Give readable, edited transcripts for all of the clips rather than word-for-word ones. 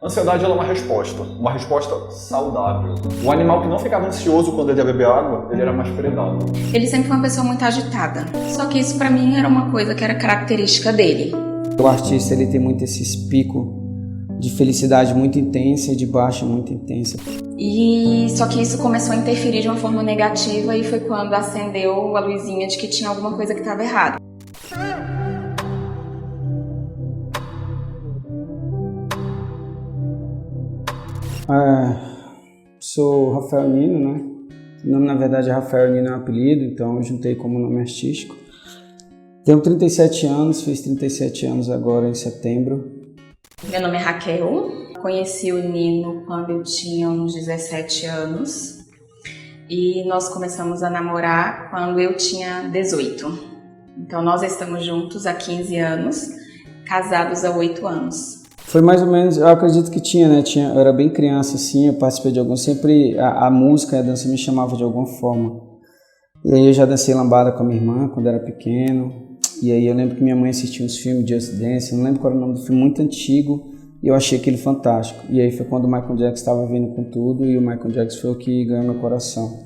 A ansiedade ela é uma resposta saudável. O animal que não ficava ansioso quando ele ia beber água, ele era mais predado. Ele sempre foi uma pessoa muito agitada, só que isso pra mim era uma coisa que era característica dele. O artista ele tem muito esses picos de felicidade muito intensa e de baixa muito intensa. E só que isso começou a interferir de uma forma negativa e foi quando acendeu a luzinha de que tinha alguma coisa que estava errada. Sou Rafael Nino, né? O nome, na verdade, é Rafael Nino, é um apelido, então eu juntei como nome artístico. Tenho 37 anos, fiz 37 anos agora em setembro. Meu nome é Raquel, conheci o Nino quando eu tinha uns 17 anos e nós começamos a namorar quando eu tinha 18. Então nós estamos juntos há 15 anos, casados há 8 anos. Foi mais ou menos, eu acredito que tinha, né? Eu era bem criança, assim, eu participei de algum, sempre a música e a dança me chamava de alguma forma. E aí eu já dancei lambada com a minha irmã quando era pequeno. E aí eu lembro que minha mãe assistia uns filmes de Just Dance, eu não lembro qual era o nome do filme, muito antigo, e eu achei aquilo fantástico. E aí foi quando o Michael Jackson estava vindo com tudo, e o Michael Jackson foi o que ganhou meu coração.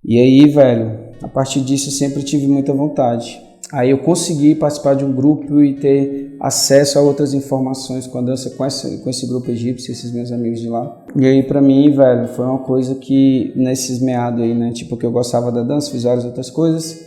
E aí, velho, a partir disso eu sempre tive muita vontade. Aí eu consegui participar de um grupo e ter acesso a outras informações com a dança, com esse grupo egípcio, esses meus amigos de lá. E aí pra mim, velho, foi uma coisa que nesses meados aí, né, tipo que eu gostava da dança, fiz várias outras coisas.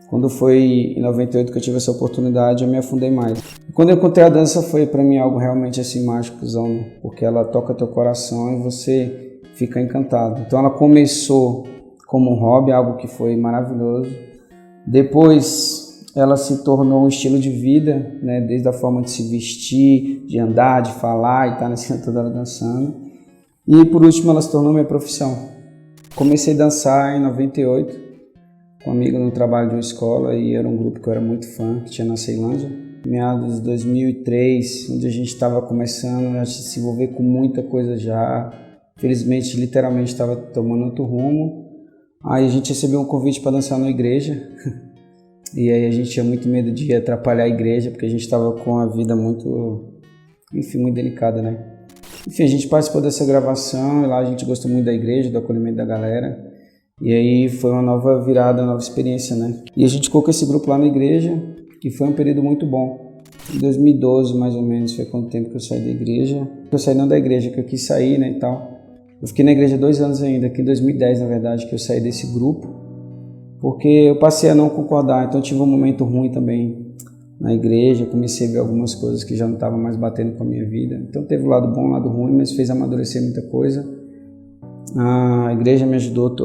Quando foi em 98 que eu tive essa oportunidade, eu me afundei mais. Quando eu encontrei a dança foi pra mim algo realmente assim mágicozão, porque ela toca teu coração e você fica encantado. Então ela começou como um hobby, algo que foi maravilhoso. Depois ela se tornou um estilo de vida, né? Desde a forma de se vestir, de andar, de falar e estar na cena toda dançando. E por último ela se tornou minha profissão. Comecei a dançar em 98, com um amigo no trabalho de uma escola, e era um grupo que eu era muito fã, que tinha na Ceilândia. Meados de 2003, onde a gente estava começando a se envolver com muita coisa já. Felizmente, literalmente estava tomando outro rumo. Aí a gente recebeu um convite para dançar na igreja. E aí a gente tinha muito medo de atrapalhar a igreja, porque a gente estava com a vida muito delicada, né? Enfim, a gente participou dessa gravação e lá a gente gostou muito da igreja, do acolhimento da galera. E aí foi uma nova virada, uma nova experiência, né? E a gente colocou esse grupo lá na igreja, que foi um período muito bom. Em 2012, mais ou menos, foi quanto tempo que eu saí da igreja. Eu saí não da igreja, que eu quis sair, né, e tal. Eu fiquei na igreja 2 anos ainda, que em 2010, na verdade, que eu saí desse grupo. Porque eu passei a não concordar, então tive um momento ruim também na igreja, comecei a ver algumas coisas que já não estavam mais batendo com a minha vida. Então teve o lado bom, o lado ruim, mas fez amadurecer muita coisa. A igreja me ajudou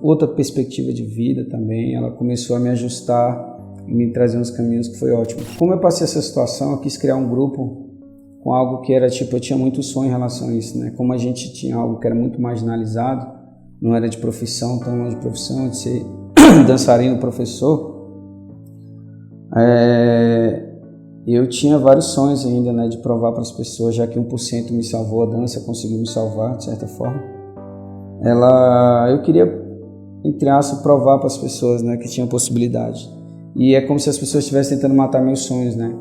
outra perspectiva de vida também, ela começou a me ajustar e me trazer uns caminhos que foi ótimo. Como eu passei essa situação, eu quis criar um grupo com algo que era tipo, eu tinha muito sonho em relação a isso, né? Como a gente tinha algo que era muito marginalizado, não era de profissão, tão longe de profissão, de ser dançarino, professor, eu tinha vários sonhos ainda, né, de provar para as pessoas, já que 1% me salvou, a dança conseguiu me salvar, de certa forma. Eu queria, entre aspas, provar para as pessoas, né, que tinha possibilidade. E é como se as pessoas estivessem tentando matar meus sonhos, né.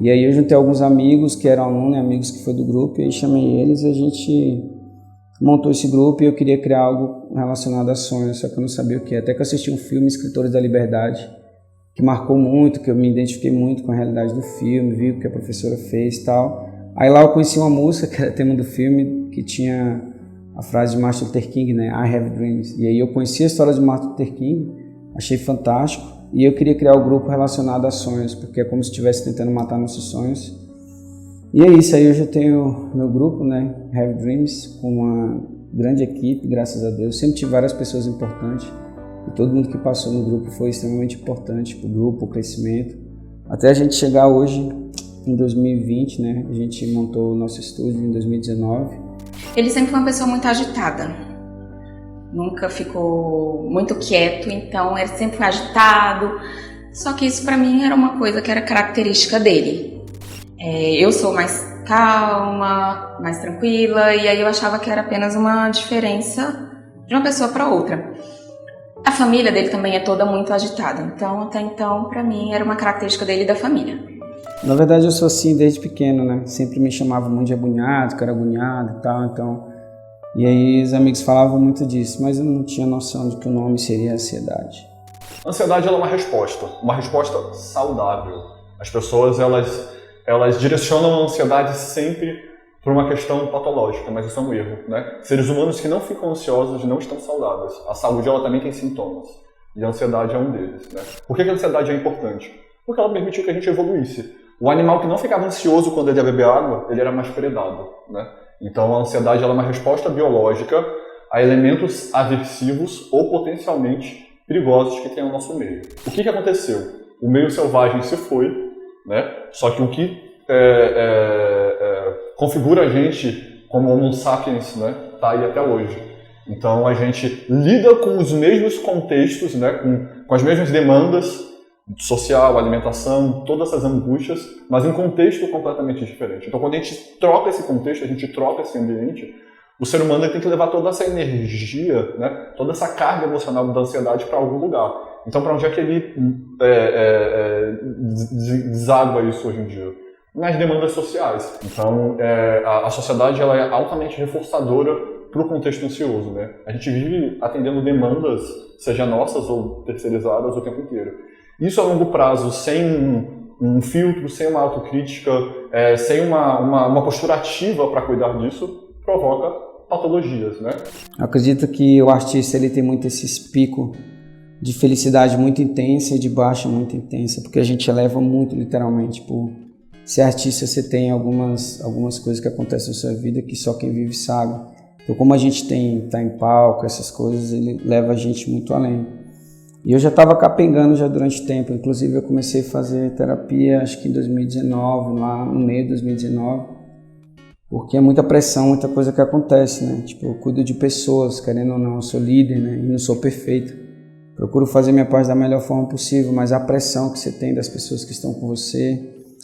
E aí eu juntei alguns amigos que eram alunos, amigos que foi do grupo, e aí chamei eles e a gente montou esse grupo e eu queria criar algo relacionado a sonhos, só que eu não sabia o que. Até que eu assisti um filme, Escritores da Liberdade, que marcou muito, que eu me identifiquei muito com a realidade do filme, vi o que a professora fez e tal. Aí lá eu conheci uma música, que era tema do filme, que tinha a frase de Martin Luther King, né? I have dreams. E aí eu conheci a história de Martin Luther King, achei fantástico, e eu queria criar o grupo relacionado a sonhos, porque é como se estivesse tentando matar nossos sonhos. E é isso, aí eu já tenho meu grupo, né, Have Dreams, com uma grande equipe, graças a Deus. Sempre tive várias pessoas importantes, e todo mundo que passou no grupo foi extremamente importante para o grupo, o crescimento. Até a gente chegar hoje, em 2020, né, a gente montou o nosso estúdio em 2019. Ele sempre foi uma pessoa muito agitada, nunca ficou muito quieto, então ele sempre foi agitado. Só que isso para mim era uma coisa que era característica dele. Eu sou mais calma, mais tranquila, e aí eu achava que era apenas uma diferença de uma pessoa para outra. A família dele também é toda muito agitada, então até então para mim era uma característica dele e da família. Na verdade eu sou assim desde pequeno, né? Sempre me chamavam muito de agoniado, que era agoniado e tal, então... E aí os amigos falavam muito disso, mas eu não tinha noção de que o nome seria ansiedade. A ansiedade ela é uma resposta saudável. As pessoas elas direcionam a ansiedade sempre por uma questão patológica, mas isso é um erro, né? Seres humanos que não ficam ansiosos não estão saudáveis. A saúde ela também tem sintomas, e a ansiedade é um deles, né? Por que a ansiedade é importante? Porque ela permitiu que a gente evoluísse. O animal que não ficava ansioso quando ele ia beber água, ele era mais predado, né? Então a ansiedade ela é uma resposta biológica a elementos aversivos ou potencialmente perigosos que tem no nosso meio. O que aconteceu? O meio selvagem se foi, né? Só que o que configura a gente como Homo sapiens, né, tá aí até hoje. Então a gente lida com os mesmos contextos, né, com as mesmas demandas social, alimentação, todas essas angústias, mas em um contexto completamente diferente. Então quando a gente troca esse contexto, a gente troca esse ambiente, o ser humano tem que levar toda essa energia, né, toda essa carga emocional da ansiedade para algum lugar. Então para onde é que ele deságua isso hoje em dia? Nas demandas sociais. Então a sociedade ela é altamente reforçadora para o contexto ansioso, né? A gente vive atendendo demandas, seja nossas ou terceirizadas, o tempo inteiro. Isso a longo prazo, sem um filtro, sem uma autocrítica, sem uma postura ativa para cuidar disso, provoca patologias, né? Eu acredito que o artista ele tem muito esses picos de felicidade muito intensa e de baixa muito intensa, porque a gente eleva muito literalmente. Por ser artista, você tem algumas coisas que acontecem na sua vida que só quem vive sabe. Então, como a gente tá em palco, essas coisas, ele leva a gente muito além. E eu já estava capengando já durante tempo, inclusive eu comecei a fazer terapia acho que em 2019, lá no meio de 2019, porque é muita pressão, muita coisa que acontece, né? Tipo, eu cuido de pessoas, querendo ou não, eu sou líder, né? E não sou perfeito. Procuro fazer minha parte da melhor forma possível, mas a pressão que você tem das pessoas que estão com você,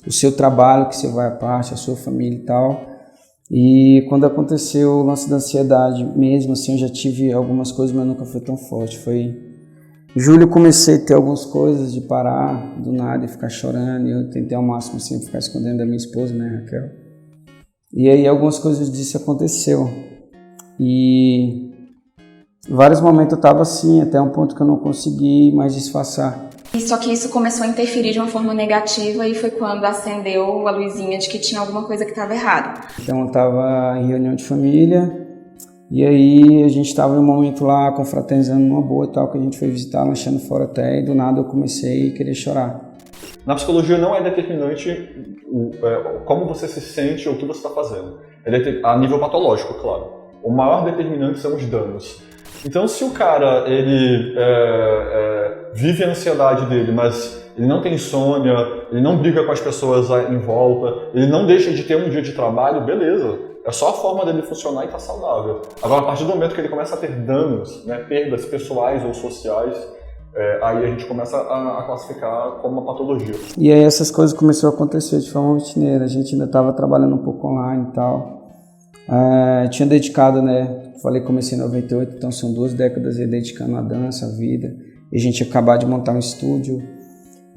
o seu trabalho que você vai à parte, a sua família e tal. E quando aconteceu o lance da ansiedade, mesmo assim eu já tive algumas coisas, mas nunca foi tão forte. Foi em julho comecei a ter algumas coisas de parar do nada e ficar chorando, e eu tentei ao máximo sempre ficar escondendo da minha esposa, né, Raquel? E aí algumas coisas disso aconteceu. E em vários momentos eu estava assim, até um ponto que eu não consegui mais disfarçar. Só que isso começou a interferir de uma forma negativa e foi quando acendeu a luzinha de que tinha alguma coisa que estava errada. Então eu estava em reunião de família, e aí a gente estava em um momento lá confraternizando numa boa e tal, que a gente foi visitar, lanchando fora até, e do nada eu comecei a querer chorar. Na psicologia não é determinante como você se sente ou o que você está fazendo. A nível patológico, claro. O maior determinante são os danos. Então se o cara ele vive a ansiedade dele, mas ele não tem insônia, ele não briga com as pessoas em volta, ele não deixa de ter um dia de trabalho, beleza. É só a forma dele funcionar e tá saudável. Agora, a partir do momento que ele começa a ter danos, né, perdas pessoais ou sociais, aí a gente começa a classificar como uma patologia. E aí essas coisas começaram a acontecer de forma rotineira. A gente ainda estava trabalhando um pouco online e tal. Tinha dedicado, né? Falei que comecei em 98, então são 2 décadas aí dedicando a dança, a vida. E a gente ia acabar de montar um estúdio.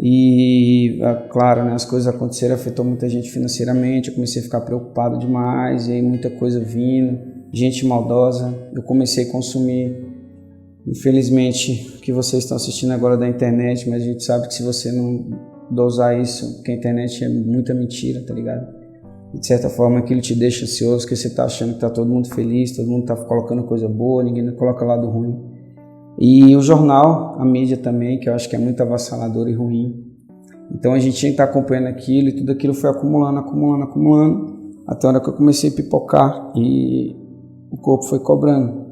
E, claro, né, as coisas aconteceram, afetou muita gente financeiramente, eu comecei a ficar preocupado demais, e aí muita coisa vindo, gente maldosa, eu comecei a consumir, infelizmente, o que vocês estão assistindo agora da internet, mas a gente sabe que se você não dosar isso, porque a internet é muita mentira, tá ligado? E de certa forma aquilo te deixa ansioso, porque você tá achando que tá todo mundo feliz, todo mundo tá colocando coisa boa, ninguém coloca lado ruim. E o jornal, a mídia também, que eu acho que é muito avassalador e ruim. Então a gente tinha que estar acompanhando aquilo e tudo aquilo foi acumulando, até a hora que eu comecei a pipocar e o corpo foi cobrando.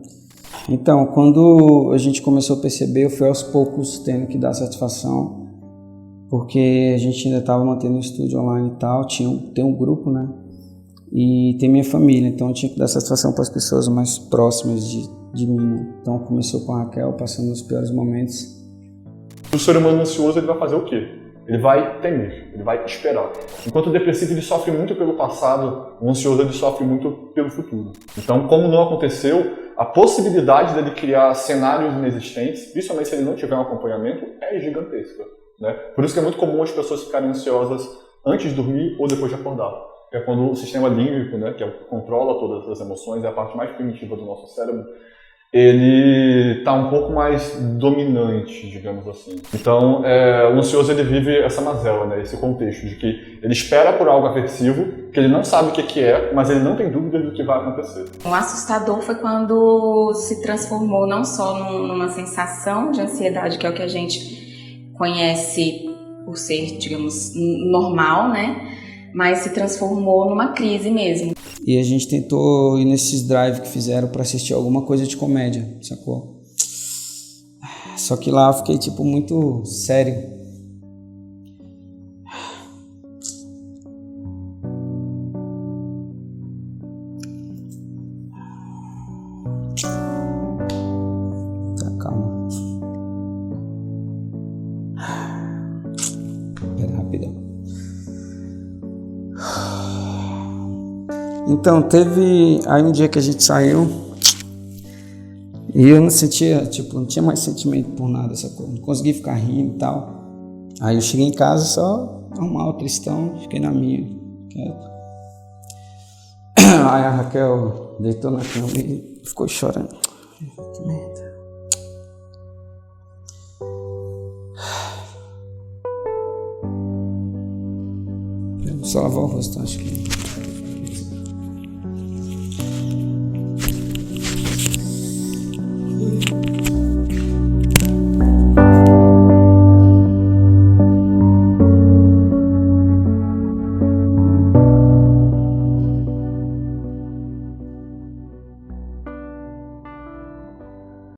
Então, quando a gente começou a perceber, eu fui aos poucos tendo que dar satisfação, porque a gente ainda estava mantendo um estúdio online e tal, tem um grupo, né? E tem minha família, então eu tinha que dar satisfação para as pessoas mais próximas de mim. Então começou com a Raquel, passando os piores momentos. O ser humano ansioso ele vai fazer o quê? Ele vai temer, ele vai esperar. Enquanto o depressivo ele sofre muito pelo passado, o ansioso ele sofre muito pelo futuro. Então, como não aconteceu, a possibilidade dele criar cenários inexistentes, principalmente se ele não tiver um acompanhamento, é gigantesca, né? Por isso que é muito comum as pessoas ficarem ansiosas antes de dormir ou depois de acordar. É quando o sistema límbico, né, que é o que controla todas as emoções, é a parte mais primitiva do nosso cérebro, ele está um pouco mais dominante, digamos assim. Então, o ansioso ele vive essa mazela, né, esse contexto de que ele espera por algo aversivo, que ele não sabe o que é, mas ele não tem dúvidas do que vai acontecer. O assustador foi quando se transformou não só numa sensação de ansiedade, que é o que a gente conhece por ser, digamos, normal, né, mas se transformou numa crise mesmo. E a gente tentou ir nesses drive que fizeram pra assistir alguma coisa de comédia, sacou? Só que lá eu fiquei, tipo, muito sério. Tá, calma. Pera, rapidão. Então, teve aí um dia que a gente saiu e eu não sentia, tipo, não tinha mais sentimento por nada, sacou? Não conseguia ficar rindo e tal. Aí eu cheguei em casa só arrumar o tristão, fiquei na minha, quieto. Aí a Raquel deitou na cama e ficou chorando. Que merda. Vou só lavar o rosto, acho que...